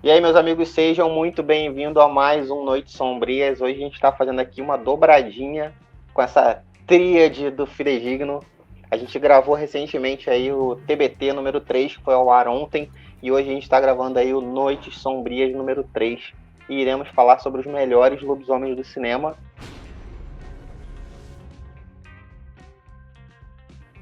E aí, meus amigos, sejam muito bem-vindos a mais um Noites Sombrias. Hoje a gente está fazendo aqui uma dobradinha com essa tríade do Fidedigno. A gente gravou recentemente aí o TBT número 3, que foi ao ar ontem, e hoje a gente está gravando aí o Noites Sombrias número 3. E iremos falar sobre os melhores lobisomens do cinema.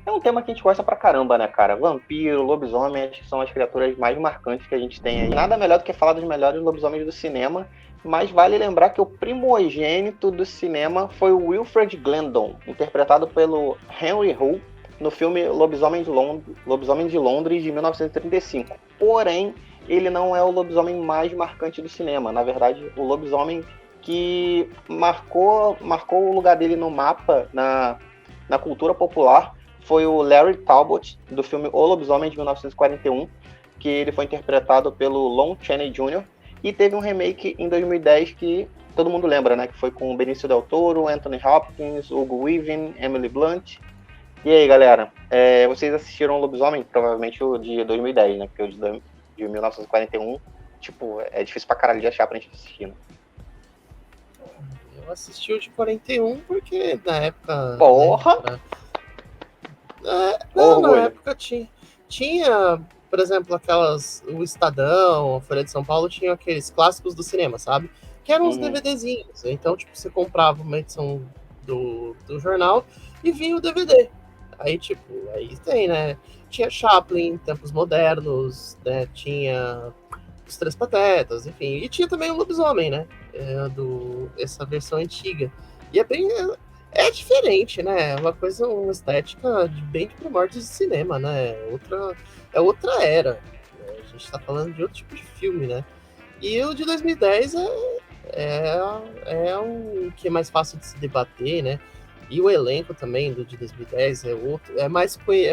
É um tema que a gente gosta pra caramba, né, cara? Vampiro, lobisomem, acho que são as criaturas mais marcantes que a gente tem aí. Nada melhor do que falar dos melhores lobisomens do cinema, mas vale lembrar que o primogênito do cinema foi o Wilfred Glendon, interpretado pelo Henry Hu no filme Lobisomem de Londres de 1935. Porém, ele não é o lobisomem mais marcante do cinema. Na verdade, o lobisomem que marcou o lugar dele no mapa, na cultura popular, foi o Larry Talbot, do filme O Lobisomem, de 1941, que ele foi interpretado pelo Lon Chaney Jr., e teve um remake em 2010 que todo mundo lembra, né? Que foi com o Benício Del Toro, Anthony Hopkins, Hugo Weaving, Emily Blunt. E aí, galera, vocês assistiram o Lobisomem? Provavelmente o de 2010, né? Porque o de 1941, tipo, é difícil pra caralho de achar pra gente assistir, né? Eu assisti o de 41 porque na época. Porra! Né, na época tinha, por exemplo, o Estadão, a Folha de São Paulo tinha aqueles clássicos do cinema, sabe? Que eram os DVDzinhos. Então, tipo, você comprava uma edição do jornal e vinha o DVD. Aí, tipo, aí tem, né? Tinha Chaplin, Tempos Modernos, né? Tinha Os Três Patetas, enfim. E tinha também o Lobisomem, né? Essa versão antiga. E é diferente, né? É uma coisa, uma estética bem de primórdios de cinema, né? É outra era. A gente tá falando de outro tipo de filme, né? E o de 2010 é um que é mais fácil de se debater, né? E o elenco também do de 2010 é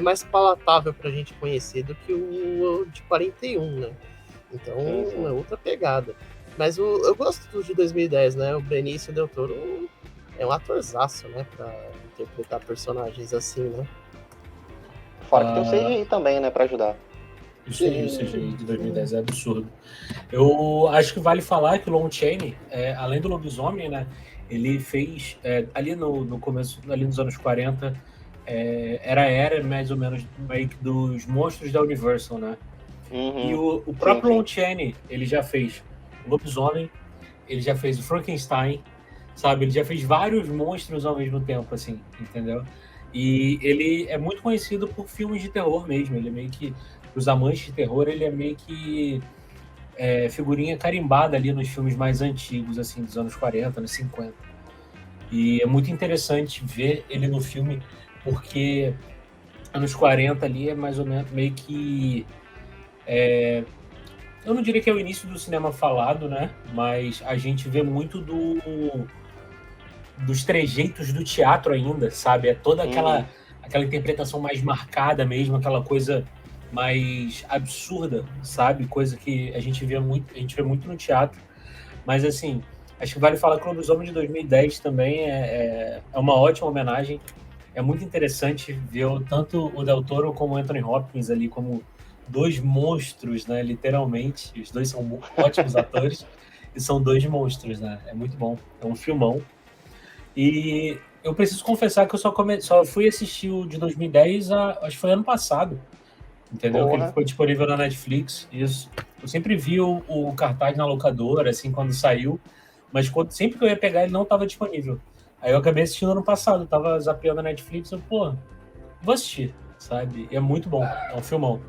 mais palatável pra gente conhecer do que o de 41, né? Então é outra pegada. Mas eu gosto do de 2010, né? O Benício Del Toro é um atorzaço, né? Pra interpretar personagens assim, né? Fora que tem o CGI também, né? Pra ajudar. O CGI de 2010 é absurdo. Eu acho que vale falar que o Lon Chaney, além do Lobisomem, né? Ele fez, ali no começo, ali nos anos 40, era a era mais ou menos meio que dos monstros da Universal, né? E o próprio Lon Chaney, ele já fez o Lobisomem, ele já fez o Frankenstein, sabe? Ele já fez vários monstros ao mesmo tempo, assim, entendeu? E ele é muito conhecido por filmes de terror mesmo. Ele é meio que, os amantes de terror, ele é meio que figurinha carimbada ali nos filmes mais antigos, assim, dos anos 40, anos 50. E é muito interessante ver ele no filme, porque anos 40 ali é mais ou menos meio que... eu não diria que é o início do cinema falado, né? Mas a gente vê muito dos trejeitos do teatro ainda, sabe? É toda aquela interpretação mais marcada mesmo, aquela coisa mais absurda, sabe? Coisa que a gente vê muito no teatro. Mas, assim, acho que vale falar que o Lobisomem de 2010 também é uma ótima homenagem. É muito interessante ver tanto o Del Toro como o Anthony Hopkins ali como dois monstros, né? Literalmente. Os dois são ótimos atores e são dois monstros, né? É muito bom. É um filmão. E eu preciso confessar que eu só fui assistir o de 2010, acho que foi ano passado, entendeu? Que ele ficou disponível na Netflix, isso. Eu sempre vi o cartaz na locadora, assim, quando saiu, mas sempre que eu ia pegar ele não estava disponível. Aí eu acabei assistindo ano passado, tava zapeando a Netflix, vou assistir, sabe? E é muito bom, é um filmão.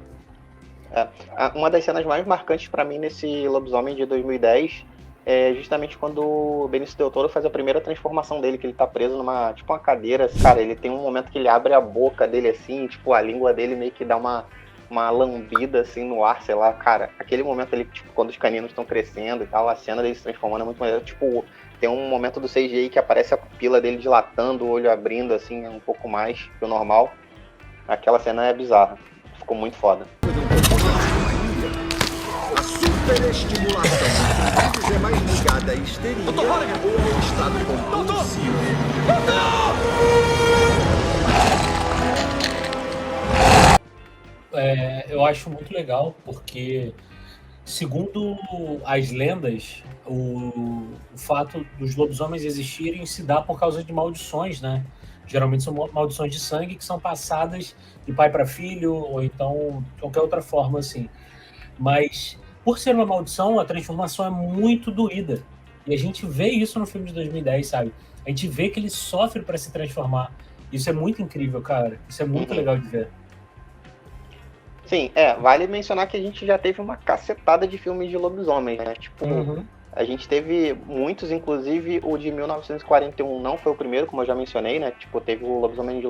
Uma das cenas mais marcantes para mim nesse Lobisomem de 2010 é justamente quando o Benício Del Toro faz a primeira transformação dele, que ele tá preso numa, tipo, uma cadeira. Cara, ele tem um momento que ele abre a boca dele assim, tipo, a língua dele meio que dá uma lambida assim no ar, sei lá, cara. Aquele momento ali, tipo, quando os caninos estão crescendo e tal, a cena dele se transformando é muito maneiro. Tipo, tem um momento do CGI que aparece a pupila dele dilatando, o olho abrindo assim, um pouco mais que o normal. Aquela cena é bizarra. Ficou muito foda. A superestimulação dos é mais ligada à histeria ou ao estado compulsivo. Eu acho muito legal, porque segundo as lendas, o fato dos lobisomens existirem se dá por causa de maldições, né? Geralmente são maldições de sangue que são passadas de pai para filho, ou então de qualquer outra forma, assim. Mas, por ser uma maldição, a transformação é muito doída. E a gente vê isso no filme de 2010, sabe? A gente vê que ele sofre para se transformar. Isso é muito incrível, cara. Isso é muito legal de ver. Sim, vale mencionar que a gente já teve uma cacetada de filmes de lobisomens, né? Tipo, a gente teve muitos, inclusive o de 1941 não foi o primeiro, como eu já mencionei, né? Tipo, teve o Lobisomem de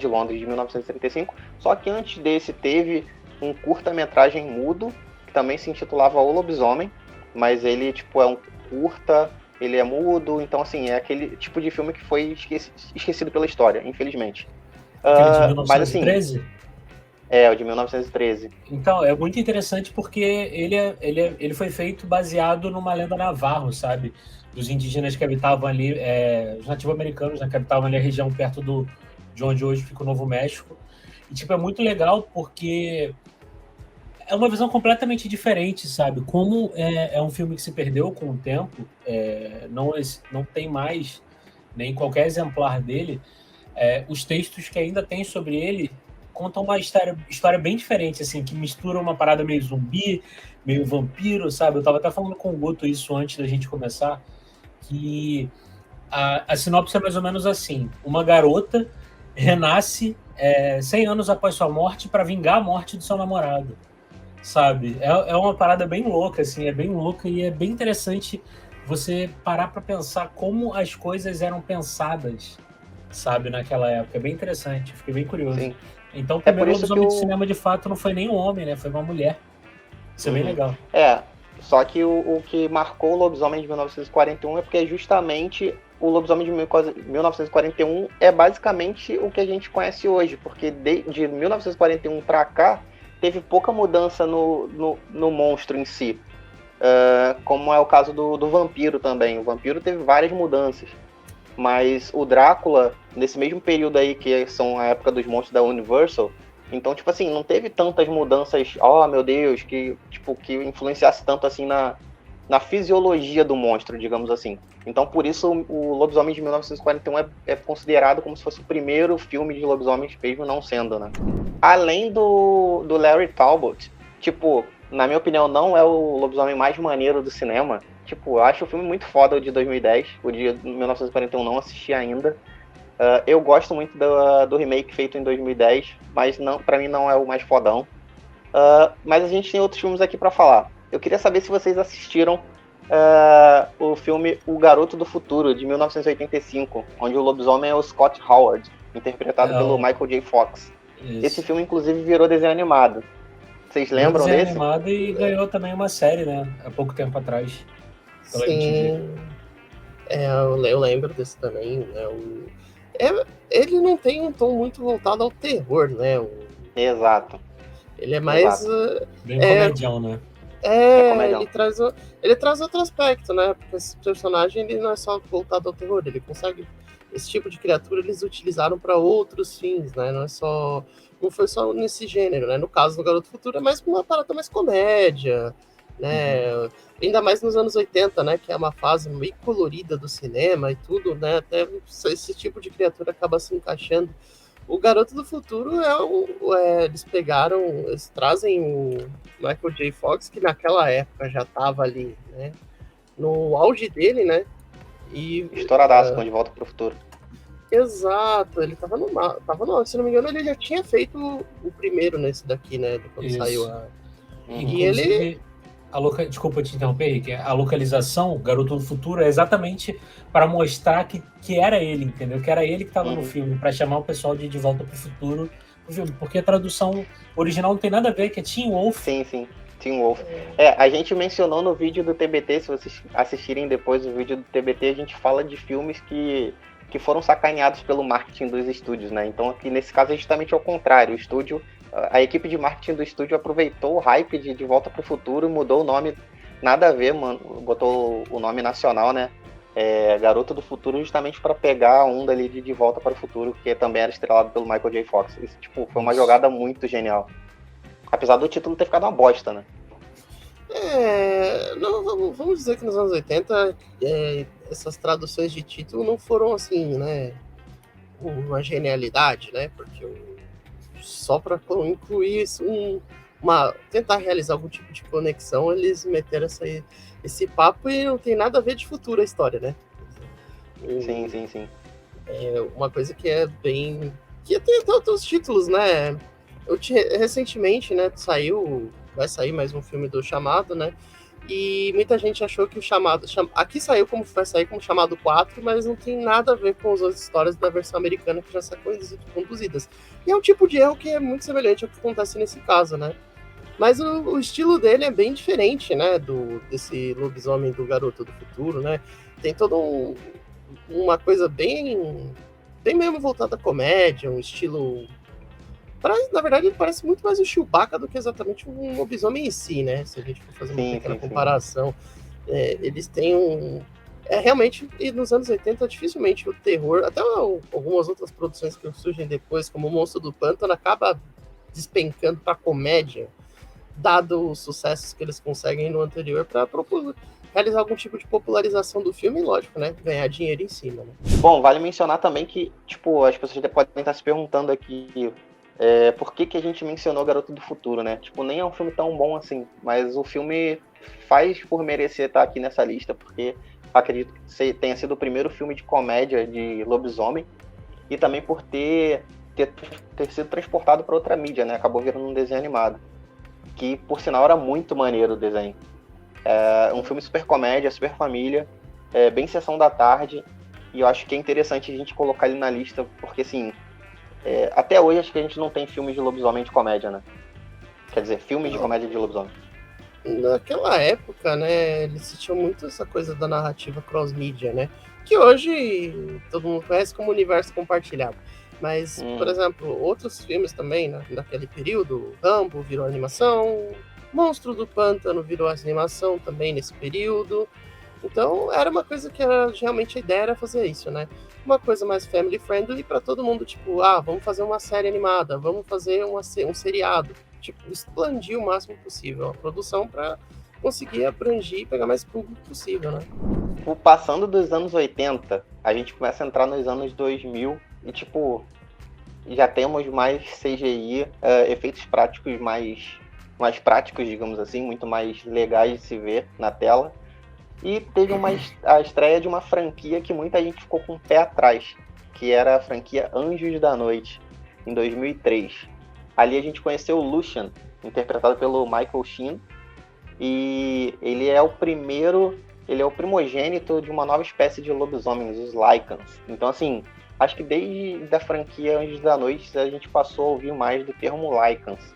Londres de 1935, só que antes desse teve um curta-metragem mudo, que também se intitulava O Lobisomem, mas ele, tipo, é um curta, ele é mudo, então, assim, é aquele tipo de filme que foi esquecido pela história, infelizmente. Aquele de 1913? Mas, assim, o de 1913. Então, é muito interessante porque ele foi feito baseado numa lenda navarro, sabe? Dos indígenas que habitavam ali, os nativo-americanos, né, que habitavam ali a região perto de onde hoje fica o Novo México. E, tipo, é muito legal porque é uma visão completamente diferente, sabe? Como é um filme que se perdeu com o tempo, não tem mais nem qualquer exemplar dele, os textos que ainda tem sobre ele contam uma história bem diferente, assim, que mistura uma parada meio zumbi, meio vampiro, sabe? Eu tava até falando com o Guto isso antes da gente começar, que a sinopse é mais ou menos assim: uma garota renasce 100 anos após sua morte para vingar a morte do seu namorado, sabe? É uma parada bem louca, assim, é bem louca e é bem interessante você parar para pensar como as coisas eram pensadas, sabe, naquela época. É bem interessante, fiquei bem curioso. Sim. Então o primeiro lobisomem de cinema de fato não foi nem um homem, né? Foi uma mulher. Isso é bem legal. Só que o que marcou o lobisomem de 1941 é porque justamente o lobisomem de 1941 é basicamente o que a gente conhece hoje, porque de 1941 para cá teve pouca mudança no monstro em si, como é o caso do vampiro também. O vampiro teve várias mudanças, mas o Drácula, nesse mesmo período aí, que são a época dos monstros da Universal, então, tipo assim, não teve tantas mudanças, meu Deus, que influenciasse tanto assim na fisiologia do monstro, digamos assim. Então, por isso, o Lobisomem de 1941 é considerado como se fosse o primeiro filme de lobisomens, mesmo não sendo, né? Além do Larry Talbot, tipo, na minha opinião, não é o lobisomem mais maneiro do cinema. Tipo, eu acho o filme muito foda, o de 2010. O de 1941 não assisti ainda. Eu gosto muito do remake feito em 2010, mas pra mim não é o mais fodão. Mas a gente tem outros filmes aqui pra falar. Eu queria saber se vocês assistiram o filme O Garoto do Futuro, de 1985, onde o lobisomem é o Scott Howard, interpretado pelo Michael J. Fox. Isso. Esse filme, inclusive, virou desenho animado. Vocês lembram desse? Desenho animado e ganhou também uma série, né? Há pouco tempo atrás. Sim. Eu lembro desse também, né? Ele não tem um tom muito voltado ao terror, né? Exato. Ele é mais... bem comedião, né? Ele traz outro aspecto, né? Porque esse personagem ele não é só voltado ao terror, ele consegue... Esse tipo de criatura eles utilizaram para outros fins, né? Não foi só nesse gênero, né? No caso do Garoto Futuro é mais uma parada mais comédia, né? Ainda mais nos anos 80, né? Que é uma fase meio colorida do cinema e tudo, né? Até esse tipo de criatura acaba se encaixando. O Garoto do Futuro eles trazem o Michael J. Fox, que naquela época já estava ali, né? No auge dele, né? E estouradaço com De Volta para o Futuro. Exato, ele tava no, se não me engano, ele já tinha feito o primeiro nesse daqui, né? Quando saiu a. E ele. Desculpa te interromper, Henrique. A localização, Garoto do Futuro, é exatamente para mostrar que era ele, entendeu? Que era ele que estava no filme, para chamar o pessoal de Volta para o Futuro pro filme. Porque a tradução original não tem nada a ver, que é Teen Wolf. Sim. Teen Wolf. A gente mencionou no vídeo do TBT, se vocês assistirem depois o vídeo do TBT, a gente fala de filmes que foram sacaneados pelo marketing dos estúdios, né? Então aqui nesse caso é justamente ao contrário. O estúdio, a equipe de marketing do estúdio aproveitou o hype de Volta para o Futuro, mudou o nome, nada a ver, mano, botou o nome nacional, né? Garoto do Futuro, justamente para pegar a onda ali de Volta para o Futuro, que também era estrelado pelo Michael J. Fox. Isso, foi uma jogada muito genial. Apesar do título ter ficado uma bosta, né? Vamos dizer que nos anos 80, essas traduções de título não foram assim, né, uma genialidade, né, porque só para incluir isso, tentar realizar algum tipo de conexão, eles meteram esse papo e não tem nada a ver de futuro a história, né? Sim. É uma coisa que é bem... que tem outros títulos, né? Recentemente, né, vai sair mais um filme do Chamado, né? E muita gente achou que o Chamado... Aqui vai sair como Chamado 4, mas não tem nada a ver com as outras histórias da versão americana que já são conduzidas. E é um tipo de erro que é muito semelhante ao que acontece nesse caso, né? Mas o estilo dele é bem diferente, né? Desse lobisomem do Garoto do Futuro, né? Tem toda uma coisa bem mesmo voltada à comédia, um estilo... Na verdade, ele parece muito mais o Chewbacca do que exatamente um lobisomem em si, né? Se a gente for fazer uma pequena comparação. Eles têm realmente, e nos anos 80, dificilmente o terror, até algumas outras produções que surgem depois, como o Monstro do Pântano, acaba despencando para comédia, dado os sucessos que eles conseguem no anterior, para realizar algum tipo de popularização do filme e, lógico, né, ganhar dinheiro em cima, né? Bom, vale mencionar também que, tipo, as pessoas podem estar se perguntando aqui por que a gente mencionou Garoto do Futuro, né? Tipo, nem é um filme tão bom assim, mas o filme faz por merecer estar aqui nessa lista, porque acredito que tenha sido o primeiro filme de comédia de lobisomem, e também por ter sido transportado para outra mídia, né? Acabou virando um desenho animado, que, por sinal, era muito maneiro o desenho. Um filme super comédia, super família, bem sessão da tarde, e eu acho que é interessante a gente colocar ele na lista, porque, assim, até hoje acho que a gente não tem filmes de lobisomem de comédia, né? Quer dizer, filmes de comédia de lobisomem. Naquela época, né, eles tinham muito essa coisa da narrativa cross-mídia, né? Que hoje todo mundo conhece como universo compartilhado. Mas, por exemplo, outros filmes também, né, naquele período, Rambo virou animação, Monstro do Pântano virou animação também nesse período. Então, era uma coisa que realmente a ideia era fazer isso, né? Uma coisa mais family friendly para todo mundo, tipo, vamos fazer uma série animada, vamos fazer um seriado. Tipo, expandir o máximo possível a produção para conseguir abranger e pegar mais público possível, né? Passando dos anos 80, a gente começa a entrar nos anos 2000 e, tipo, já temos mais CGI, efeitos práticos mais práticos, digamos assim, muito mais legais de se ver na tela. E teve a estreia de uma franquia que muita gente ficou com o pé atrás, que era a franquia Anjos da Noite, em 2003. Ali a gente conheceu o Lucian, interpretado pelo Michael Sheen, e ele é o primogênito de uma nova espécie de lobisomens, os Lycans. Então, assim, acho que desde a franquia Anjos da Noite a gente passou a ouvir mais do termo Lycans.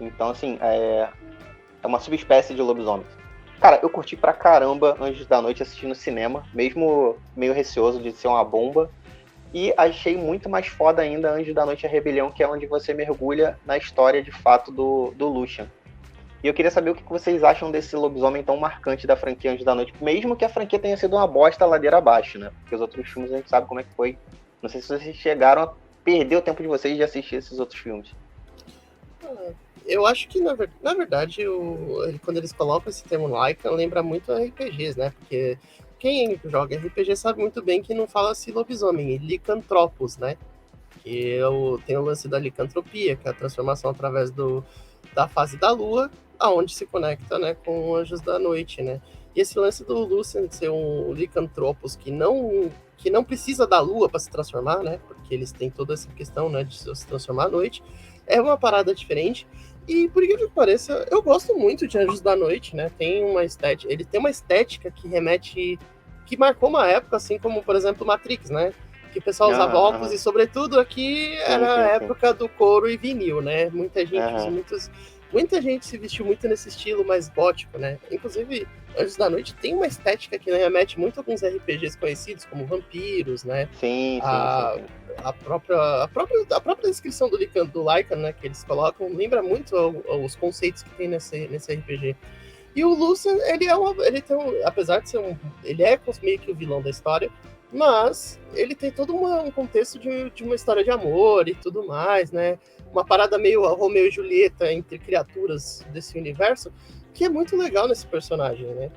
Então, assim, é uma subespécie de lobisomens. Cara, eu curti pra caramba Anjos da Noite assistindo no cinema, mesmo meio receoso de ser uma bomba. E achei muito mais foda ainda Anjos da Noite e a Rebelião, que é onde você mergulha na história, de fato, do Lucian. E eu queria saber o que vocês acham desse lobisomem tão marcante da franquia Anjos da Noite, mesmo que a franquia tenha sido uma bosta ladeira abaixo, né? Porque os outros filmes a gente sabe como é que foi. Não sei se vocês chegaram a perder o tempo de vocês de assistir esses outros filmes. Eu acho que, na verdade, quando eles colocam esse termo Lycan, lembra muito RPGs, né? Porque quem joga RPG sabe muito bem que não fala-se lobisomem, é licantropos, né? Que tem o lance da licantropia, que é a transformação através da fase da lua, aonde se conecta, né, com Anjos da Noite, né? E esse lance do Lucian ser um licantropos que não precisa da lua para se transformar, né? Porque eles têm toda essa questão, né, de se transformar à noite. É uma parada diferente. E por incrível que pareça, eu gosto muito de Anjos da Noite, né? Ele tem uma estética que que marcou uma época, assim como, por exemplo, Matrix, né? Que o pessoal usava óculos e, sobretudo, aqui era a época do couro e vinil, né? Muita gente se vestiu muito nesse estilo mais gótico, né? Inclusive, Anjos da Noite tem uma estética que remete muito a alguns RPGs conhecidos, como Vampiros, né? Sim. A própria descrição do Lycan, né, que eles colocam, lembra muito os conceitos que tem nesse RPG. E o Lucian, apesar de ser ele é meio que o vilão da história, mas ele tem todo um contexto de uma história de amor e tudo mais, né? Uma parada meio Romeu e Julieta entre criaturas desse universo, que é muito legal nesse personagem, né?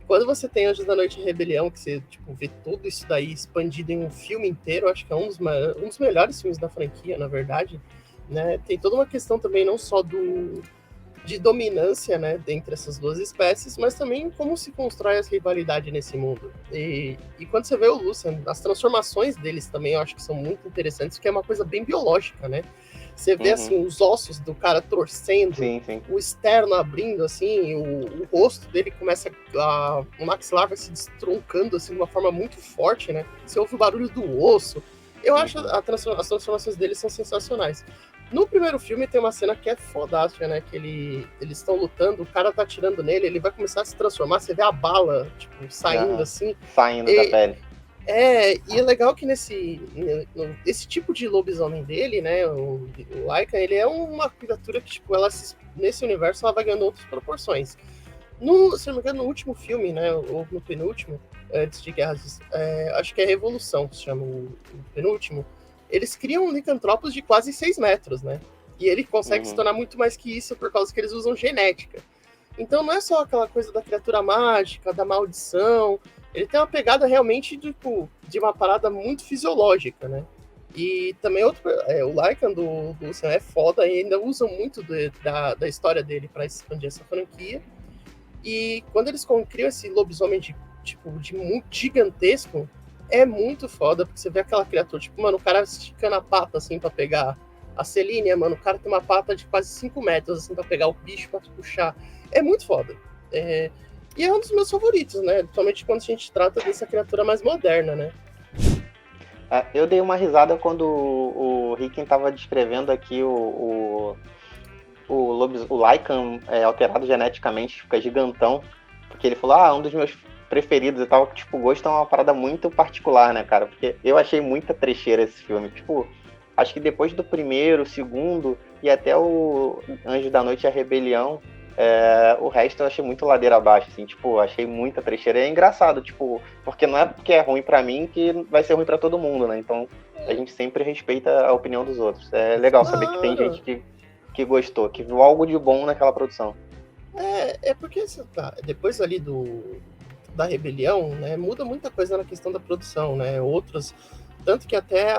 Quando você tem Anjos da Noite e Rebelião, que você tipo, vê tudo isso daí expandido em um filme inteiro, acho que é um dos melhores filmes da franquia, na verdade, né? Tem toda uma questão também não só de dominância, né, entre essas duas espécies, mas também como se constrói essa rivalidade nesse mundo. E quando você vê o Lucian, as transformações deles também eu acho que são muito interessantes, que é uma coisa bem biológica, né? Você vê, assim, os ossos do cara torcendo, Sim, sim. o externo abrindo, assim, o rosto dele começa o maxilar vai se destroncando, assim, de uma forma muito forte, né? Você ouve o barulho do osso. Eu acho as transformações deles são sensacionais. No primeiro filme tem uma cena que é fodástica, né? Que eles estão lutando, o cara tá atirando nele, ele vai começar a se transformar, você vê a bala, tipo, saindo assim. Saindo da pele. E é legal que esse tipo de lobisomem dele, né? O Lycan, ele é uma criatura que, tipo, nesse universo ela vai ganhando outras proporções. Se não me engano, no último filme, né? Ou no penúltimo, antes de Guerras, acho que é Revolução, que se chama o penúltimo. Eles criam licantropos de quase 6 metros, né? E ele consegue se tornar muito mais que isso por causa que eles usam genética. Então não é só aquela coisa da criatura mágica, da maldição. Ele tem uma pegada realmente de uma parada muito fisiológica, né? E também o Lycan do Lucian é foda, e ainda usam muito da história dele para expandir essa franquia. E quando eles criam esse lobisomem de muito gigantesco, é muito foda, porque você vê aquela criatura, tipo, mano, o cara esticando a pata, assim, pra pegar a Selene, mano, o cara tem uma pata de quase 5 metros, assim, pra pegar o bicho, pra puxar. É muito foda. E é um dos meus favoritos, né? Principalmente quando a gente trata dessa criatura mais moderna, né? Eu dei uma risada quando o Ricken tava descrevendo aqui o Lycan alterado geneticamente, fica gigantão, porque ele falou, um dos meus preferidos e tal, tipo, o gosto é uma parada muito particular, né, cara? Porque eu achei muita trecheira esse filme. Tipo, acho que depois do primeiro, segundo e até o Anjo da Noite e a Rebelião, o resto eu achei muito ladeira abaixo, assim, tipo, achei muita trecheira. E é engraçado, tipo, porque não é porque é ruim pra mim que vai ser ruim pra todo mundo, né? Então, a gente sempre respeita a opinião dos outros. É legal saber que tem gente que gostou, que viu algo de bom naquela produção. Porque, depois ali da Rebelião, né, muda muita coisa na questão da produção, né, tanto que até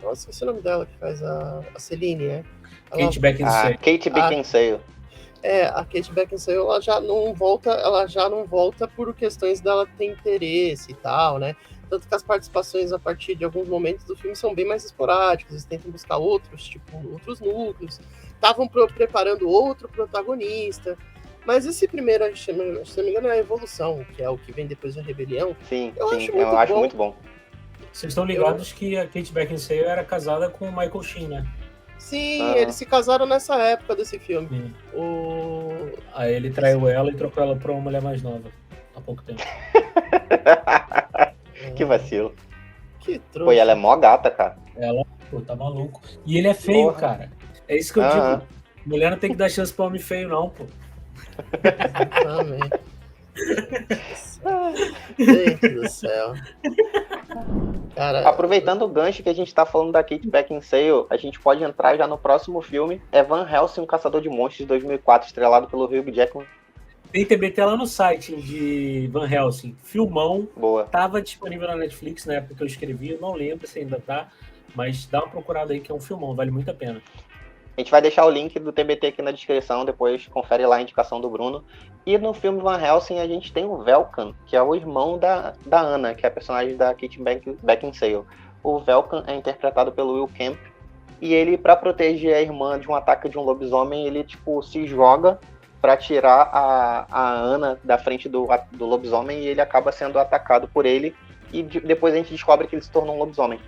nossa, esqueci o nome dela, que faz a Selene, né? Kate Beckinsale. Kate Beckinsale. A Kate Beckinsale, ela já não volta por questões dela ter interesse e tal, né, tanto que as participações a partir de alguns momentos do filme são bem mais esporádicas, eles tentam buscar outros núcleos, estavam preparando outro protagonista. Mas esse primeiro, se não me engano, é a Evolução, que é o que vem depois da Rebelião. Sim, eu acho muito bom. Vocês estão ligados que a Kate Beckinsale era casada com o Michael Sheen, né? Sim, eles se casaram nessa época desse filme. Aí ele traiu ela e trocou ela pra uma mulher mais nova, há pouco tempo. Que vacilo. Que trouxa. Pô, ela é mó gata, cara. Ela, tá maluco. E ele é feio, cara. É isso que eu digo. Mulher não tem que dar chance pra homem feio, não, pô. Exatamente. Gente do céu. Cara, aproveitando o gancho que a gente tá falando da Kate Beckinsale, a gente pode entrar já no próximo filme. É Van Helsing, o Caçador de Monstros, de 2004, estrelado pelo Hugh Jackman. Tem TBT lá no site de Van Helsing. Filmão. Boa. Tava disponível na Netflix na época que eu escrevi. Eu não lembro se ainda tá. Mas dá uma procurada aí que é um filmão. Vale muito a pena. A gente vai deixar o link do TBT aqui na descrição, depois confere lá a indicação do Bruno. E no filme Van Helsing a gente tem o Velkan, que é o irmão da Anna, que é a personagem da Kate Beckinsale. O Velkan é interpretado pelo Will Kemp, e ele, para proteger a irmã de um ataque de um lobisomem, ele tipo se joga para tirar a Anna da frente do lobisomem, e ele acaba sendo atacado por ele, e depois a gente descobre que ele se tornou um lobisomem.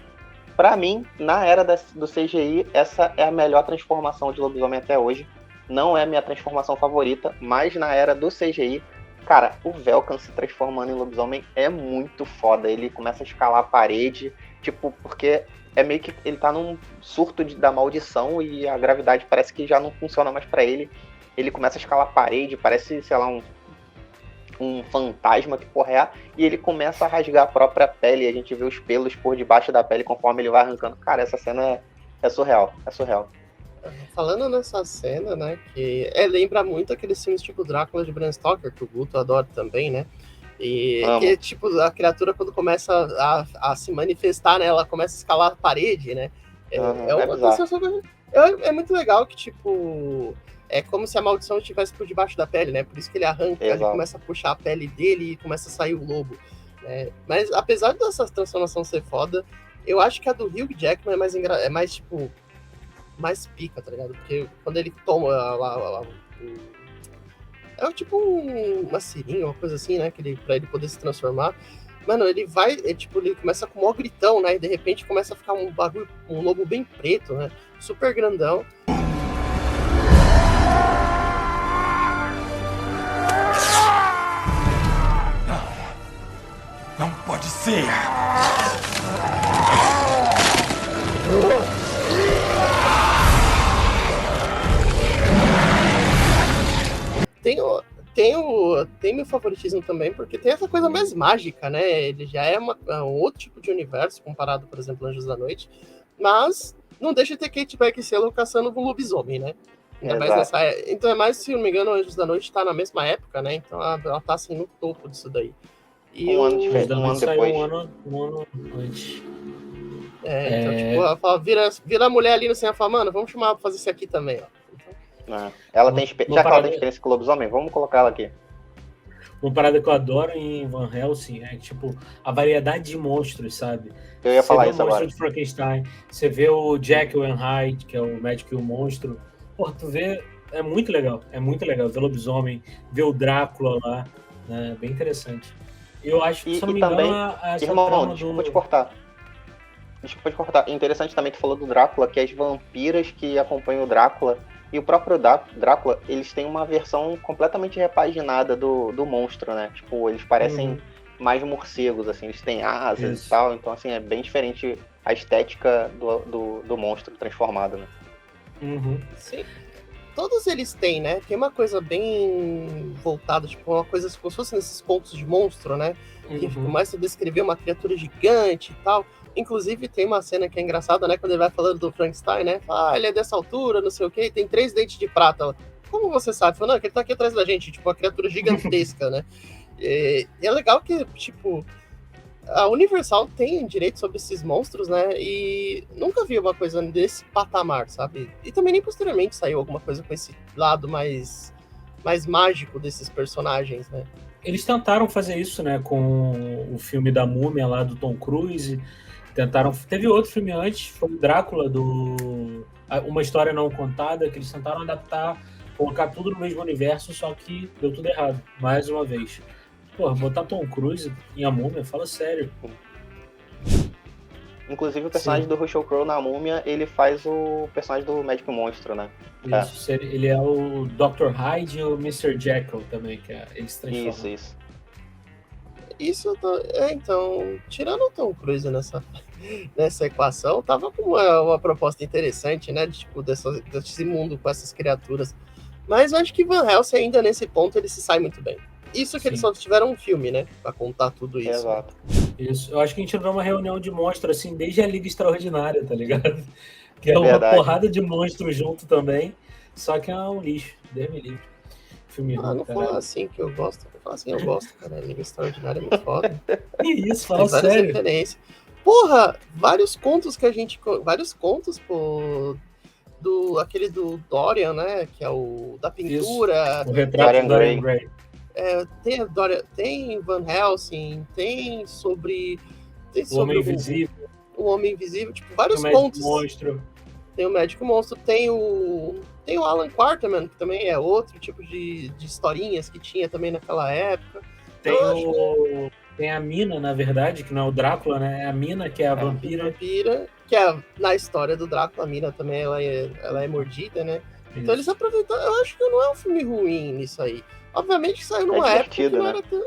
Pra mim, na era do CGI, essa é a melhor transformação de lobisomem até hoje. Não é a minha transformação favorita, mas na era do CGI, cara, o Velkan se transformando em lobisomem é muito foda. Ele começa a escalar a parede, tipo, porque é meio que ele tá num surto da maldição e a gravidade parece que já não funciona mais pra ele. Ele começa a escalar a parede, parece, sei lá, um fantasma que porra e ele começa a rasgar a própria pele, a gente vê os pelos por debaixo da pele conforme ele vai arrancando. Cara, essa cena é surreal, é surreal. falando nessa cena, né, que lembra muito aqueles filmes tipo Drácula de Bram Stoker, que o Guto adora também, né? E que, tipo, a criatura, quando começa a se manifestar, né, ela começa a escalar a parede, né? É muito legal que, tipo, é como se a maldição estivesse por debaixo da pele, né? Por isso que ele arranca, ele começa a puxar a pele dele e começa a sair o lobo. Né? Mas apesar dessa transformação ser foda, eu acho que a do Hugh Jackman é mais tipo, mais pica, tá ligado? Porque quando ele toma é tipo uma seringa, uma coisa assim, né? Pra ele poder se transformar. Mano, ele começa com um maior gritão, né? E de repente começa a ficar um bagulho, um lobo bem preto, né? Super grandão. Não pode ser! Tem meu favoritismo também, porque tem essa coisa mais mágica, né? Ele já é um outro tipo de universo, comparado, por exemplo, Anjos da Noite, mas não deixa de ter Kate Beckinsale caçando um lobisomem, né? Então é mais, se não me engano, Anjos da Noite tá na mesma época, né? Então ela tá assim no topo disso daí. E um ano depois. Um ano antes. Então, tipo, ela fala, vira a mulher ali no cinema e fala, mano, vamos chamar ela pra fazer isso aqui também, ó. Ela tem experiência com lobisomem, vamos colocar ela aqui. Uma parada que eu adoro em Van Helsing é, tipo, a variedade de monstros, sabe? Eu ia falar isso agora. Você vê o monstro de Frankenstein, você vê o Jekyll and Hyde, que é o médico e o monstro. Pô, tu vê, é muito legal. Ver o lobisomem, ver o Drácula lá, né? Bem interessante. Eu acho que, se não me engano, irmão, desculpa te cortar. É interessante também que tu falou do Drácula, que as vampiras que acompanham o Drácula e o próprio Drácula, eles têm uma versão completamente repaginada do monstro, né? Tipo, eles parecem mais morcegos, assim, eles têm asas e tal, então, assim, é bem diferente a estética do monstro transformado, né? Sim. Todos eles têm, né? Tem uma coisa bem voltada, tipo, uma coisa como se fosse nesses contos de monstro, né? Que começa a descrever uma criatura gigante e tal. Inclusive, tem uma cena que é engraçada, né? Quando ele vai falando do Frankenstein, né? Fala, ele é dessa altura, não sei o quê, e tem 3 dentes de prata. Como você sabe? Fala, não, que ele tá aqui atrás da gente, tipo, uma criatura gigantesca, né? E é legal que, tipo, a Universal tem direito sobre esses monstros, né? E nunca vi uma coisa desse patamar, sabe? E também nem posteriormente saiu alguma coisa com esse lado mais mágico desses personagens, né? Eles tentaram fazer isso, né? Com o filme da Múmia lá do Tom Cruise. Teve outro filme antes, foi o Drácula, Uma História Não Contada, que eles tentaram adaptar, colocar tudo no mesmo universo, só que deu tudo errado, mais uma vez. Pô, botar Tom Cruise em A Múmia, fala sério. Inclusive o personagem do Russell Crowe na Múmia, ele faz o personagem do Médico Monstro, né? Isso, ele é o Dr. Hyde e o Mr. Jekyll também, que eles transformam. Isso, então, tirando o Tom Cruise nessa equação, tava com uma proposta interessante, né? Tipo, desse mundo com essas criaturas. Mas eu acho que Van Helsing ainda nesse ponto ele se sai muito bem. Isso que eles só tiveram um filme, né? Pra contar tudo isso. Exato. Isso. Eu acho que a gente entrou numa reunião de monstros, assim, desde a Liga Extraordinária, tá ligado? Que é uma porrada de monstros junto também, só que é um lixo. Deus me livre. Filme ruim, não falar assim que eu gosto. Eu falo assim, eu gosto, cara. A Liga Extraordinária é muito foda. Que isso, fala tem várias sério. Referências. Porra, vários contos, pô, aquele do Dorian, né? Que é o da pintura. Isso, o retrato do Dorian Gray. Tem Van Helsing, tem sobre o Homem Invisível. O Homem Invisível, tipo, vários contos. Tem o Médico Monstro, tem o Alan Quarterman, que também é outro tipo de historinhas que tinha também naquela época. Tem a Mina, na verdade, que não é o Drácula, né? É a Mina, que é a vampira. Que na história do Drácula, a Mina também ela é mordida, né? Isso. Então eles aproveitaram. Eu acho que não é um filme ruim nisso aí. Obviamente saiu numa época que não era tão.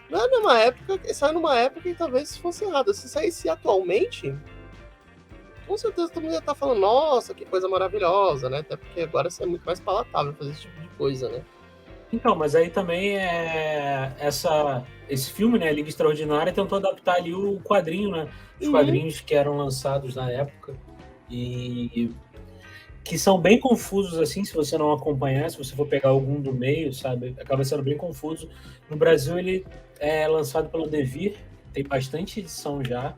Não é numa época. Saiu numa época que talvez fosse errado. Se saísse atualmente, com certeza todo mundo ia estar falando, nossa, que coisa maravilhosa, né? Até porque agora é muito mais palatável fazer esse tipo de coisa, né? Então, mas aí também esse filme, né, Liga Extraordinária, tentou adaptar ali o quadrinho, né? Os quadrinhos que eram lançados na época. E que são bem confusos, assim, se você não acompanhar, se você for pegar algum do meio, sabe, acaba sendo bem confuso. No Brasil, ele é lançado pelo Devir, tem bastante edição já,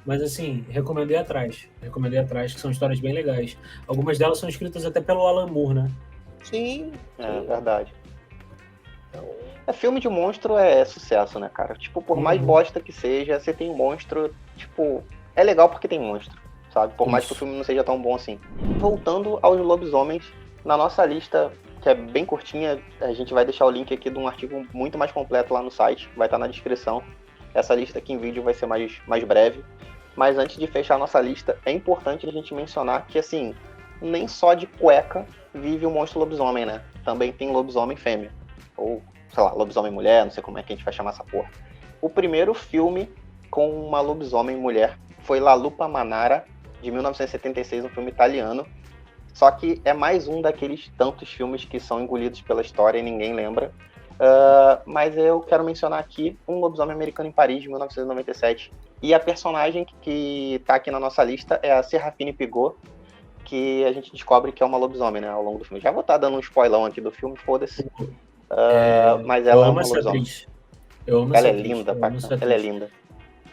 mas, assim, recomendei atrás, que são histórias bem legais. Algumas delas são escritas até pelo Alan Moore, né? Sim. É verdade. Filme de monstro é sucesso, né, cara? Tipo, por mais bosta que seja, você tem um monstro, tipo, é legal porque tem monstro, sabe? Por mais que o filme não seja tão bom assim. Voltando aos lobisomens, na nossa lista, que é bem curtinha, a gente vai deixar o link aqui de um artigo muito mais completo lá no site, vai estar na descrição. Essa lista aqui em vídeo vai ser mais breve. Mas antes de fechar a nossa lista, é importante a gente mencionar que, assim, nem só de cueca vive o monstro lobisomem, né? Também tem lobisomem fêmea. Ou, sei lá, lobisomem mulher, não sei como é que a gente vai chamar essa porra. O primeiro filme com uma lobisomem mulher foi La Lupa Manara, de 1976, um filme italiano. Só que é mais um daqueles tantos filmes que são engolidos pela história e ninguém lembra. Mas eu quero mencionar aqui Um Lobisomem Americano em Paris, de 1997. E a personagem que tá aqui na nossa lista é a Serafine Pigot, que a gente descobre que é uma lobisomem, né, ao longo do filme. Já vou estar dando um spoilão aqui do filme, foda-se. Mas ela é uma lobisomem. Ela é linda, ela é linda.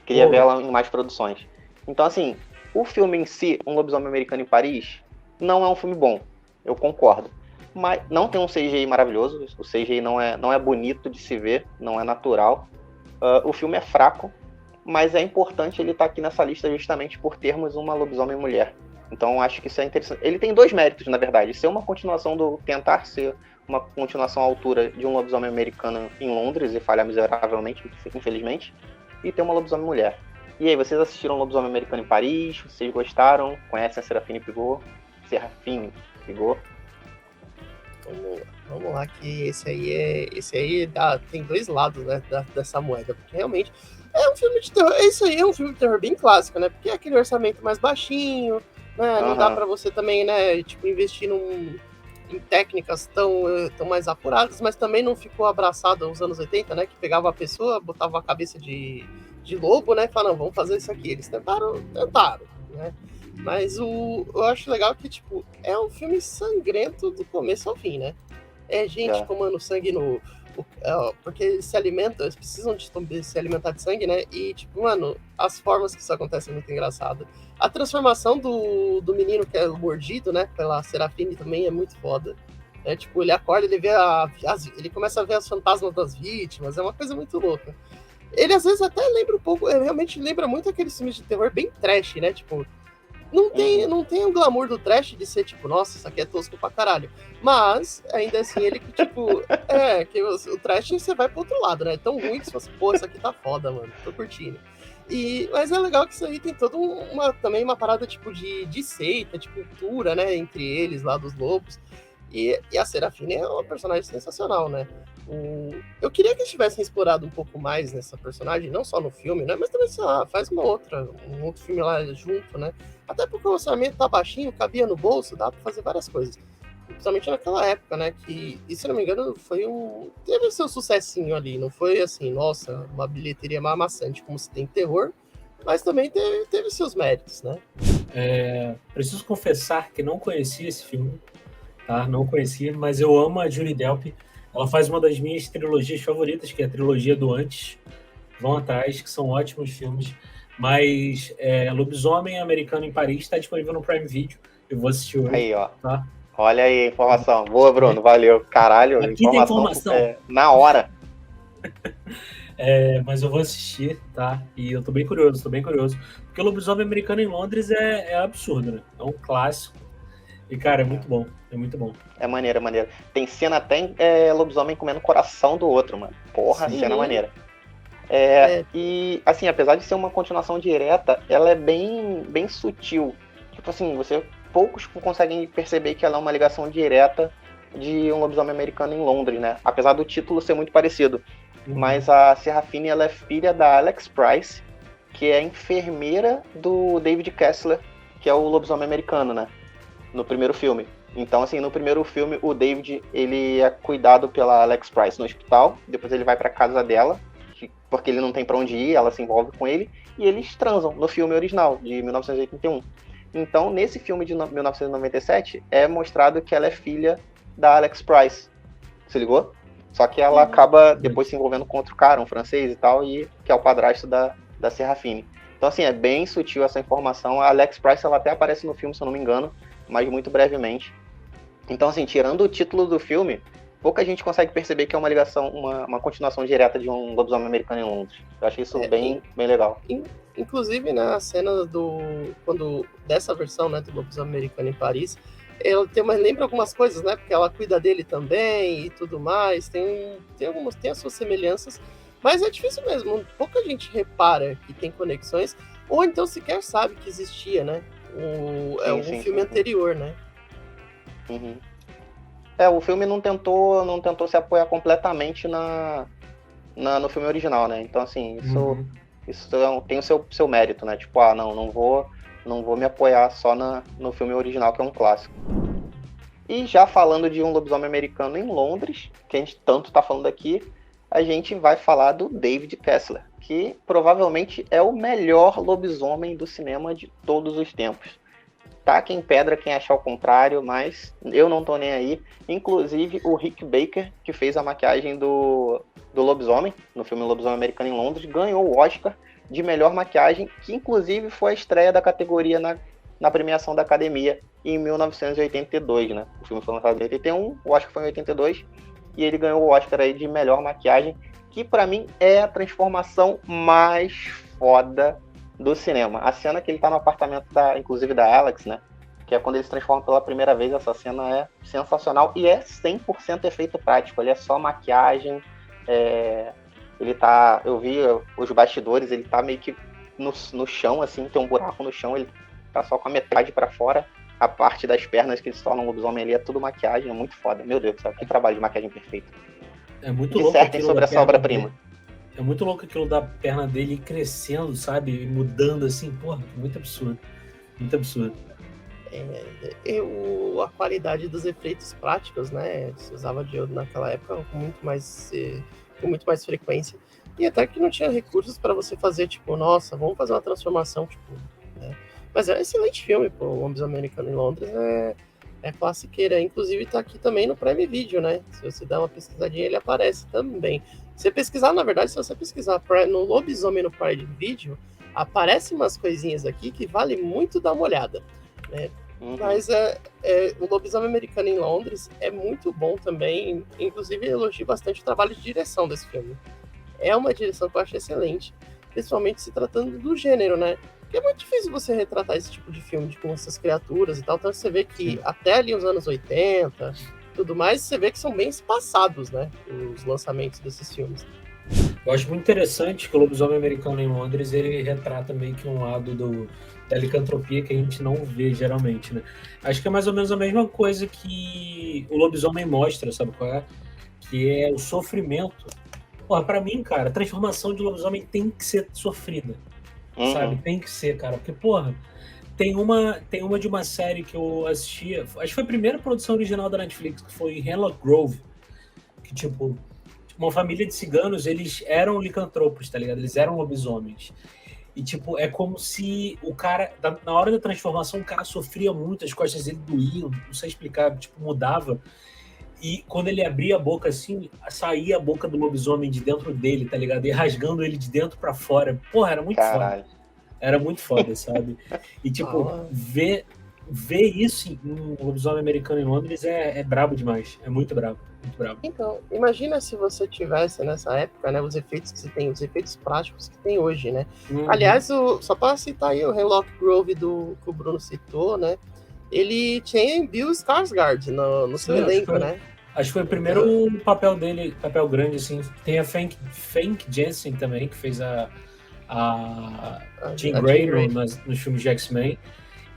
Queria ver ela em mais produções. Então, assim, o filme em si, Um Lobisomem Americano em Paris, não é um filme bom. Eu concordo. Mas não tem um CGI maravilhoso. O CGI não é bonito de se ver, não é natural. O filme é fraco, mas é importante ele estar aqui nessa lista justamente por termos uma lobisomem mulher. Então, acho que isso é interessante. Ele tem dois méritos, na verdade. Ser uma continuação tentar ser uma continuação à altura de Um Lobisomem Americano em Londres e falhar miseravelmente, infelizmente, e ter uma lobisomem mulher. E aí, vocês assistiram Lobisomem Americano em Paris? Vocês gostaram? Conhecem a Serafine Pigot? Vamos lá, que esse aí tem dois lados, né, dessa moeda, porque realmente é um filme de terror. Isso aí é um filme de terror bem clássico, né? Porque é aquele orçamento mais baixinho, né? Não dá pra você também, né, tipo, investir em técnicas tão mais apuradas, mas também não ficou abraçado aos anos 80, né? Que pegava a pessoa, botava a cabeça de lobo, né? E falava, não, vamos fazer isso aqui. Eles tentaram, né? Mas eu acho legal que, tipo, é um filme sangrento do começo ao fim, né? É gente tomando sangue porque eles precisam de se alimentar de sangue, né? E, tipo, mano, as formas que isso acontece é muito engraçado. A transformação do menino que é mordido, né, pela Serafine também é muito foda. É, tipo, ele acorda, ele vê ele começa a ver as fantasmas das vítimas, é uma coisa muito louca. Ele, às vezes, até lembra um pouco, realmente lembra muito aqueles filmes de terror bem trash, né? Tipo, não tem o glamour do trash de ser, tipo, nossa, isso aqui é tosco pra caralho. Mas, ainda assim, ele que, tipo, que o trash você vai pro outro lado, né? É tão ruim que você fala assim, pô, isso aqui tá foda, mano, tô curtindo. Mas é legal que isso aí tem toda também uma parada, tipo, de seita, de cultura, né, entre eles lá dos lobos. E a Serafine é uma personagem sensacional, né? Eu queria que eles tivessem explorado um pouco mais nessa personagem, não só no filme, né? Mas também, sei lá, faz um outro filme lá junto, né? Até porque o orçamento tá baixinho, cabia no bolso, dá pra fazer várias coisas. Principalmente naquela época, né? Que, e se não me engano, teve seu sucessinho ali. Não foi assim, nossa, uma bilheteria maçante como se tem terror, mas também teve seus méritos, né? Preciso confessar que não conhecia esse filme, tá? Não conhecia, mas eu amo a Julie Delpy. Ela faz uma das minhas trilogias favoritas, que é a trilogia do Antes. Vão atrás, que são ótimos filmes. Mas Lobisomem Americano em Paris está disponível no Prime Video. Eu vou assistir hoje. Aí, ó. Tá? Olha aí a informação. Boa, Bruno. Valeu. Caralho, aqui informação. Na hora. Mas eu vou assistir, tá? E eu tô bem curioso. Porque o Lobisomem Americano em Londres é absurdo, né? É um clássico. E, cara, é muito bom. É maneiro. Tem cena até lobisomem comendo o coração do outro, mano. Porra, sim. Cena maneira. E, assim, apesar de ser uma continuação direta, ela é bem sutil. Tipo assim, poucos conseguem perceber que ela é uma ligação direta de Um Lobisomem Americano em Londres, né? Apesar do título ser muito parecido. Mas a Serafine, ela é filha da Alex Price, que é enfermeira do David Kessler, que é o lobisomem americano, né? No primeiro filme. Então, assim, no primeiro filme, o David, ele é cuidado pela Alex Price no hospital, depois ele vai pra casa dela, porque ele não tem pra onde ir, ela se envolve com ele, e eles transam no filme original, de 1981. Então, nesse filme de 1997, é mostrado que ela é filha da Alex Price. Se ligou? Só que ela acaba depois se envolvendo com outro cara, um francês e tal, e que é o padrasto da Serafine. Então, assim, é bem sutil essa informação. A Alex Price, ela até aparece no filme, se eu não me engano, mas muito brevemente. Então, assim, tirando o título do filme, pouca gente consegue perceber que é uma ligação, uma continuação direta de um lobisomem americano em Londres. Eu achei isso bem legal. Inclusive, né, a cena dessa versão, né, do lobisomem americano em Paris, ela lembra algumas coisas, né, porque ela cuida dele também e tudo mais, tem as suas semelhanças, mas é difícil mesmo, pouca gente repara que tem conexões, ou então sequer sabe que existia, né, um filme anterior, né. Uhum. O filme não tentou se apoiar completamente no filme original, né? Então, assim, isso tem o seu mérito, né? Tipo, não vou me apoiar só no filme original, que é um clássico. E já falando de um lobisomem americano em Londres, que a gente tanto tá falando aqui, a gente vai falar do David Kessler, que provavelmente é o melhor lobisomem do cinema de todos os tempos. Taca em pedra quem achar o contrário, mas eu não tô nem aí. Inclusive, o Rick Baker, que fez a maquiagem do lobisomem, no filme Lobisomem Americano em Londres, ganhou o Oscar de melhor maquiagem, que inclusive foi a estreia da categoria na premiação da Academia em 1982, né? O filme foi lançado em 81, o Oscar foi em 82, e ele ganhou o Oscar aí de melhor maquiagem, que pra mim é a transformação mais foda do cinema. A cena que ele tá no apartamento inclusive da Alex, né? Que é quando ele se transforma pela primeira vez, essa cena é sensacional e é 100% efeito prático. Ele é só maquiagem. Eu vi os bastidores, ele tá meio que no chão, assim, tem um buraco no chão, ele tá só com a metade pra fora. A parte das pernas que ele se torna um lobisomem ali é tudo maquiagem, é muito foda. Meu Deus do céu, que trabalho de maquiagem perfeito. É muito louco. Dissertem sobre essa obra-prima. É muito louco aquilo da perna dele crescendo, sabe? Mudando assim, porra, muito absurdo. Muito absurdo. A qualidade dos efeitos práticos, né? Se usava diodo naquela época com muito mais frequência. E até que não tinha recursos para você fazer, tipo, nossa, vamos fazer uma transformação, tipo, né? Mas é um excelente filme, pô. O Lobisomem Americano em Londres é classiqueira. Inclusive tá aqui também no Prime Video, né? Se você der uma pesquisadinha, ele aparece também. Se você pesquisar no Lobisomem no Prime Video, aparecem umas coisinhas aqui que vale muito dar uma olhada, né? Mas o Lobisomem Americano em Londres é muito bom também. Inclusive, eu elogio bastante o trabalho de direção desse filme. É uma direção que eu acho excelente, principalmente se tratando do gênero, né? Porque é muito difícil você retratar esse tipo de filme com essas criaturas e tal. Então você vê que até ali os anos 80, tudo mais, você vê que são bem espaçados, né? Os lançamentos desses filmes. Eu acho muito interessante que o Lobisomem Americano em Londres, ele retrata meio que um lado da licantropia que a gente não vê geralmente, né? Acho que é mais ou menos a mesma coisa que o lobisomem mostra, sabe qual é? Que é o sofrimento. Porra, pra mim, cara, a transformação de lobisomem tem que ser sofrida, sabe? Tem que ser, cara. Porque, porra, tem uma de uma série que eu assistia, acho que foi a primeira produção original da Netflix, que foi Hemlock Grove, que, tipo, uma família de ciganos, eles eram licantropos, tá ligado? Eles eram lobisomens. E, tipo, é como se o cara, na hora da transformação, o cara sofria muito, as costas dele doíam, não sei explicar, tipo, mudava. E quando ele abria a boca, assim, saía a boca do lobisomem de dentro dele, tá ligado? E rasgando ele de dentro pra fora. Porra, era muito foda. Era muito foda, sabe? E, tipo, ver isso em um lobisomem americano em Londres é brabo demais. É muito brabo. Muito brabo. Então, imagina se você tivesse nessa época, né, os efeitos que se tem, os efeitos práticos que tem hoje, né? Aliás, só para citar aí o Hemlock Grove que o Bruno citou, né? Ele tinha Bill Skarsgård no seu elenco, né? Acho que foi o primeiro papel dele, papel grande, assim. Tem a Famke Janssen também, que fez a Jean Grey nos filmes de X-Men.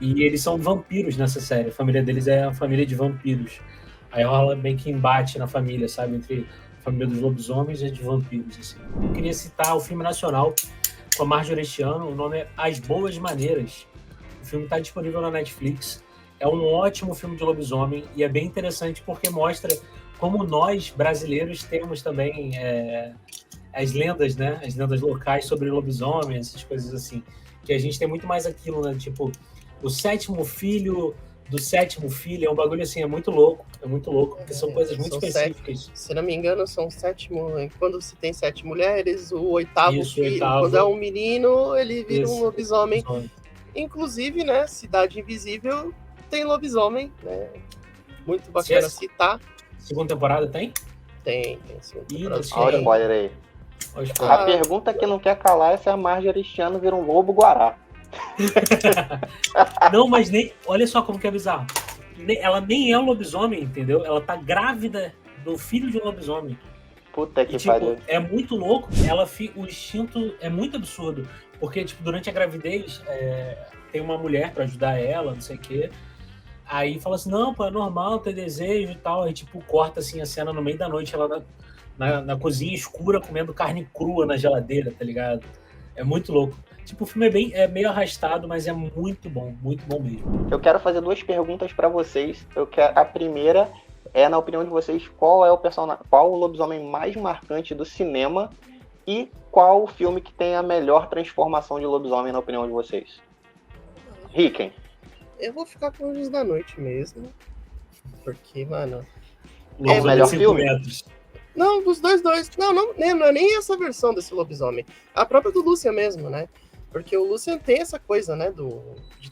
E eles são vampiros nessa série. A família deles é a família de vampiros. Aí rola bem que embate na família, sabe? Entre a família dos lobisomens e a de vampiros, assim. Eu queria citar o filme nacional com a Marjorie este ano. O nome é As Boas Maneiras. O filme está disponível na Netflix. É um ótimo filme de lobisomem e é bem interessante porque mostra como nós, brasileiros, temos também as lendas, né? As lendas locais sobre lobisomem, essas coisas assim. Que a gente tem muito mais aquilo, né? Tipo, o sétimo filho do sétimo filho, é um bagulho assim, é muito louco, porque são coisas muito específicas. Se não me engano, são quando se tem 7 mulheres, o oitavo filho, quando é um menino, ele vira um lobisomem. Inclusive, né, Cidade Invisível tem lobisomem, né? Muito bacana citar. Segunda temporada tem? Tem segunda temporada. Olha o spoiler aí. A pergunta que não quer calar é se a Marjorie este ano vira um lobo-guará. Não, mas nem... Olha só como que é bizarro. Ela nem é um lobisomem, entendeu? Ela tá grávida do filho de um lobisomem. Puta que pariu. É muito louco. O instinto é muito absurdo. Porque, tipo, durante a gravidez, tem uma mulher pra ajudar ela, não sei o quê. Aí fala assim, não, pô, é normal ter desejo e tal. Aí, tipo, corta, assim, a cena no meio da noite, ela na cozinha escura, comendo carne crua na geladeira, tá ligado? É muito louco. Tipo, o filme é meio arrastado, mas é muito bom mesmo. Eu quero fazer 2 perguntas pra vocês. A primeira é, na opinião de vocês, qual o lobisomem mais marcante do cinema e qual o filme que tem a melhor transformação de lobisomem, na opinião de vocês? Ricken. Eu vou ficar com Anjos da Noite mesmo, porque, mano... É o melhor filme? Não, dos dois. Não é nem essa versão desse lobisomem. A própria do Lucian mesmo, né? Porque o Lucian tem essa coisa, né,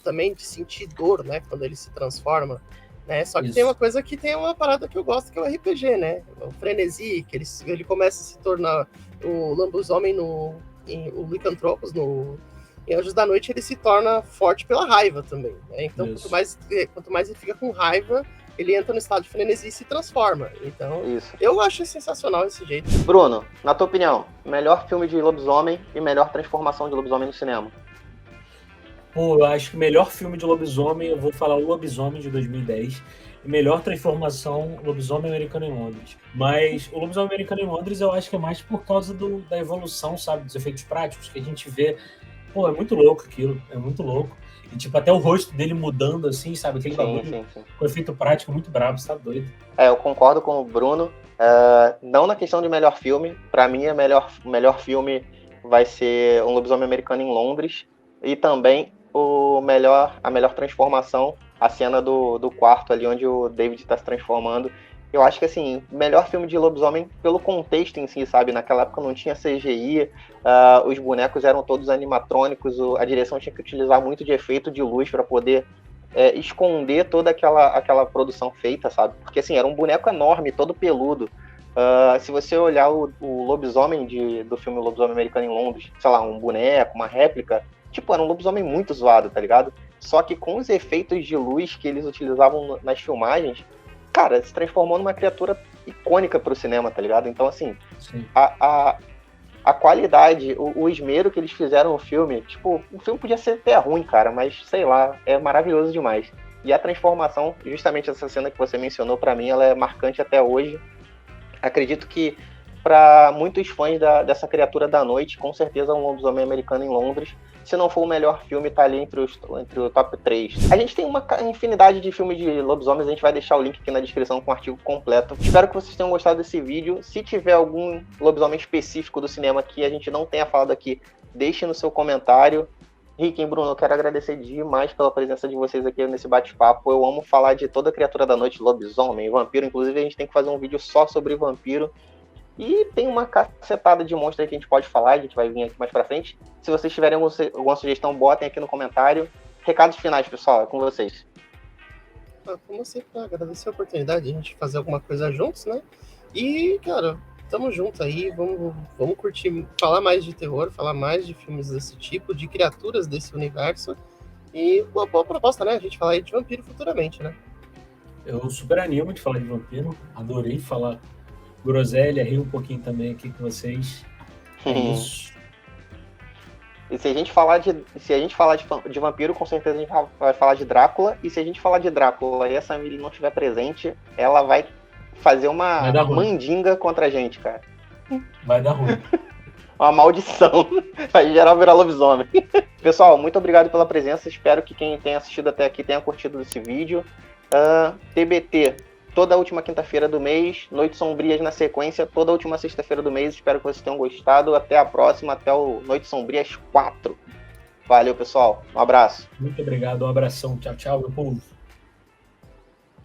também de sentir dor, né, quando ele se transforma, né? Só que tem uma coisa que tem uma parada que eu gosto, que é o RPG, né? O frenesi, que ele começa a se tornar o lobisomem o Lycanthropus em Anjos da Noite, ele se torna forte pela raiva também, né? Então, quanto mais ele fica com raiva, ele entra no estado de frenesi e se transforma. Então, eu acho sensacional esse jeito. Bruno, na tua opinião, melhor filme de lobisomem e melhor transformação de lobisomem no cinema? Pô, eu acho que o melhor filme de lobisomem, eu vou falar o Lobisomem de 2010. E melhor transformação, Lobisomem Americano em Londres. Mas o Lobisomem Americano em Londres eu acho que é mais por causa da evolução, sabe? Dos efeitos práticos que a gente vê. Pô, é muito louco aquilo, é muito louco. E, tipo, até o rosto dele mudando, assim, sabe? Aquele bagulho com efeito prático muito brabo, você tá doido. Eu concordo com o Bruno. Não na questão de melhor filme. Pra mim, o melhor filme vai ser Um Lobisomem Americano em Londres. E também a melhor transformação, a cena do quarto ali, onde o David tá se transformando. Eu acho que, assim, melhor filme de lobisomem pelo contexto em si, sabe? Naquela época não tinha CGI, os bonecos eram todos animatrônicos, a direção tinha que utilizar muito de efeito de luz para poder esconder toda aquela produção feita, sabe? Porque, assim, era um boneco enorme, todo peludo. Se você olhar o lobisomem do filme Lobisomem Americano em Londres, sei lá, um boneco, uma réplica, tipo, era um lobisomem muito zoado, tá ligado? Só que com os efeitos de luz que eles utilizavam nas filmagens, cara, se transformou numa criatura icônica pro cinema, tá ligado? Então, assim, a qualidade, o esmero que eles fizeram no filme, tipo, o filme podia ser até ruim, cara, mas, sei lá, é maravilhoso demais. E a transformação, justamente essa cena que você mencionou, pra mim, ela é marcante até hoje. Acredito que, para muitos fãs dessa criatura da noite, com certeza um Lobisomem Americano em Londres, se não for o melhor filme, tá ali entre o top 3. A gente tem uma infinidade de filmes de lobisomens, a gente vai deixar o link aqui na descrição com o artigo completo. Espero que vocês tenham gostado desse vídeo. Se tiver algum lobisomem específico do cinema que a gente não tenha falado aqui, deixe no seu comentário. Ricken, Bruno, eu quero agradecer demais pela presença de vocês aqui nesse bate-papo. Eu amo falar de toda criatura da noite, lobisomem, vampiro. Inclusive, a gente tem que fazer um vídeo só sobre vampiro. E tem uma cacetada de monstros aí que a gente pode falar, a gente vai vir aqui mais pra frente. Se vocês tiverem alguma sugestão, botem aqui no comentário. Recados finais, pessoal, é com vocês. Como sempre, agradecer a oportunidade de a gente fazer alguma coisa juntos, né? E, cara, tamo junto aí, vamos curtir, falar mais de terror, falar mais de filmes desse tipo, de criaturas desse universo. E uma boa proposta, né? A gente falar aí de vampiro futuramente, né? Eu super animo de falar de vampiro, adorei falar groselha, rir um pouquinho também aqui com vocês. É isso. E se a gente falar de vampiro, com certeza a gente vai falar de Drácula. E se a gente falar de Drácula e a Samiri não estiver presente, ela vai fazer uma mandinga contra a gente, cara. Vai dar ruim. Uma maldição. Vai geral virar lobisomem. Pessoal, muito obrigado pela presença. Espero que quem tenha assistido até aqui tenha curtido esse vídeo. TBT. Toda a última quinta-feira do mês, Noites Sombrias na sequência, toda a última sexta-feira do mês. Espero que vocês tenham gostado. Até a próxima, até o Noites Sombrias 4. Valeu, pessoal. Um abraço. Muito obrigado, um abração. Tchau, tchau, meu povo.